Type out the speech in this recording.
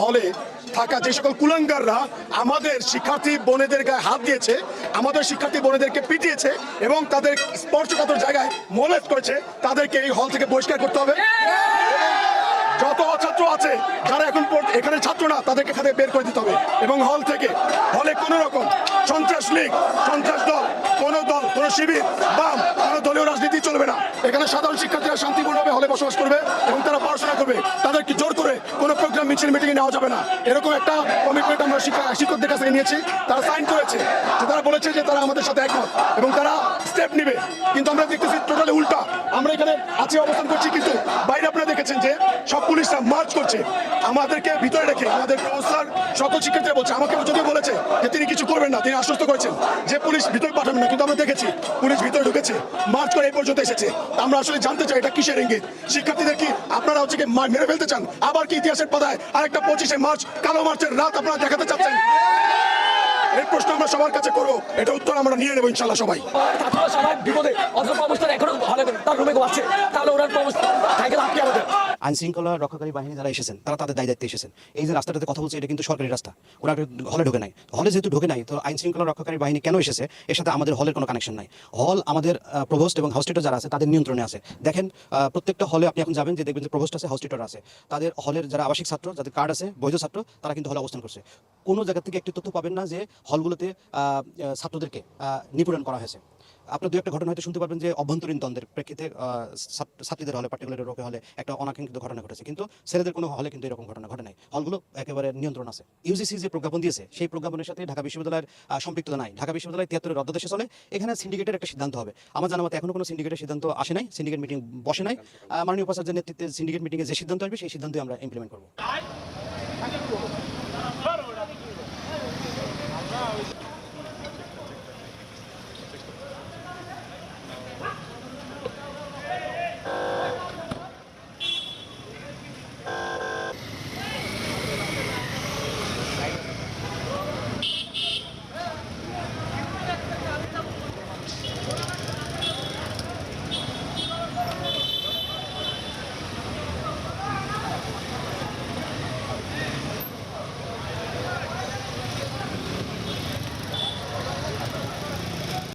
হলে থাকা যে সকল কুলাঙ্গাররা আমাদের শিক্ষার্থী বোনেদের গায়ে হাত দিয়েছে, আমাদের শিক্ষার্থী বোনেদেরকে পিটিয়েছে এবং তাদের স্পর্শকাতর জায়গায় মোলেস্ট করেছে, তাদেরকে এই হল থেকে বহিষ্কার করতে হবে। যত ছাত্র আছে যারা এখন এখানে ছাত্র না, তাদেরকে এখানে বের করে দিতে হবে এবং হলে কোনো রকম সন্ত্রাস লীগ, সন্ত্রাস দল, কোনো শিবির, বাম, কোনো দলীয় রাজনীতি চলবে না। এখানে সাধারণ শিক্ষার্থীরা শান্তিপূর্ণভাবে হলে বসবাস করবে এবং তারা পড়াশোনা করবে। তাদেরকে জোর করে কোনো প্রোগ্রাম মিছিল মিটিংয়ে নেওয়া যাবে না। এরকম একটা কমিটমেন্ট আমরা শিক্ষকদের কাছে নিয়েছি। তারা সাইন করেছে, তারা বলেছে যে তারা আমাদের সাথে একমত এবং তারা স্টেপ নিবে। কিন্তু আমরা দেখতেছি টোটালি উল্টা। আমরা এখানে আছে অবস্থান করছি, কিন্তু বাইরে আপনারা দেখেছেন যে সব পুলিশরা মার্চ করছে আমাদেরকে ভিতরে রেখে। আমাদের প্রফেসর সকল শিক্ষার্থীরা বলছে, আমাকে যদিও বলেছে যে তিনি কিছু করবেন না, তিনি আশ্বস্ত করেছেন যে পুলিশ ভিতরে পাঠাবেন না, কিন্তু আমরা দেখেছি পুলিশ ভিতরে ঢুকেছে, মার্চ করে এই পর্যন্ত এসেছে। আমরা আসলে জানতে চাই এটা কিসের ইঙ্গিত? শিক্ষার্থীদের কি আপনারা হচ্ছে কি মেরে ফেলতে চান? আবার কি ইতিহাসের পাতায় আরেকটা 25শে মার্চ, কালো মার্চের রাত আপনারা দেখাতে চাচ্ছেন? এই প্রশ্ন আমরা সবার কাছে করবো, এটা উত্তর আমরা নিয়ে নেবো ইনশাল্লাহ সবাই। ছাত্ররা সবাই বিপদে অযথা অবস্থায় এখনো হলে তার রুমে ঘুমাচ্ছে, তাহলে ওনার সাইকেল আটকে আমাদের। আইন শৃঙ্খলা রক্ষাকারী বাহিনী যারা এসেছেন তারা তাদের দায়িত্বে এসেছেন। এই যে রাস্তাটাতে কথা বলছে, এটা কিন্তু সরকারি রাস্তা। ওরা হলে ঢোকে নাই। হলে যেহেতু ঢোকে নাই, তো আইন শৃঙ্খলা রক্ষাকারী বাহিনী কেন এসেছে? এর সাথে আমাদের হলের কোনো কানেকশন নাই। হল আমাদের প্রভোস্ট এবং হাউস টিউটর যারা আছে তাদের নিয়ন্ত্রণে আছে। দেখেন, প্রত্যেকটা হলে আপনি এখন যাবেন, যে দেখবেন যে প্রভোস্ট আছে, হাউস টিউটর আছে। তাদের হলের যারা আবাসিক ছাত্র, যাদের কার্ড আছে, বৈধ ছাত্র, তারা কিন্তু হলে অবস্থান করছে। কোনো জায়গা থেকে একটি তথ্য পাবেন না যে হলগুলোতে ছাত্রদেরকে নিপীড়ন করা হয়েছে। আপনার দু একটা ঘটনা হয়তো শুনতে পারবেন যে অভ্যন্তরীণ দ্বন্দ্বের প্রেক্ষিতে ছাত্রীদের হলে, পার্টিকুলার রোকে হলে একটা অনাকাঙ্ক্ষিত ঘটনা ঘটেছে, কিন্তু ছেলেদের কোনো হলে কিন্তু এরকম ঘটনা ঘটে নাই। হলগুলো একেবারে নিয়ন্ত্রণ আছে। ইউজিসি যে প্রজ্ঞাপন দিয়েছে, সেই প্রজ্ঞাপনের সাথে ঢাকা বিশ্ববিদ্যালয়ের সম্পৃক্ততা নাই। ঢাকা বিশ্ববিদ্যালয় 73-এর রদ্দদেশে চলে। এখানে সিন্ডিকেটের একটা সিদ্ধান্ত হবে। আমার জানা মতে এখনো কোনো সিন্ডিকেটের সিদ্ধান্ত আসে নাই, সিন্ডিকেট মিটিং বসে নাই। মাননীয় উপাচার্যের নেতৃত্বে সিন্ডিকেট মিটিংয়ে যে সিদ্ধান্ত আসবে, সেই সিদ্ধান্তই আমরা ইমপ্লিমেন্ট করবো।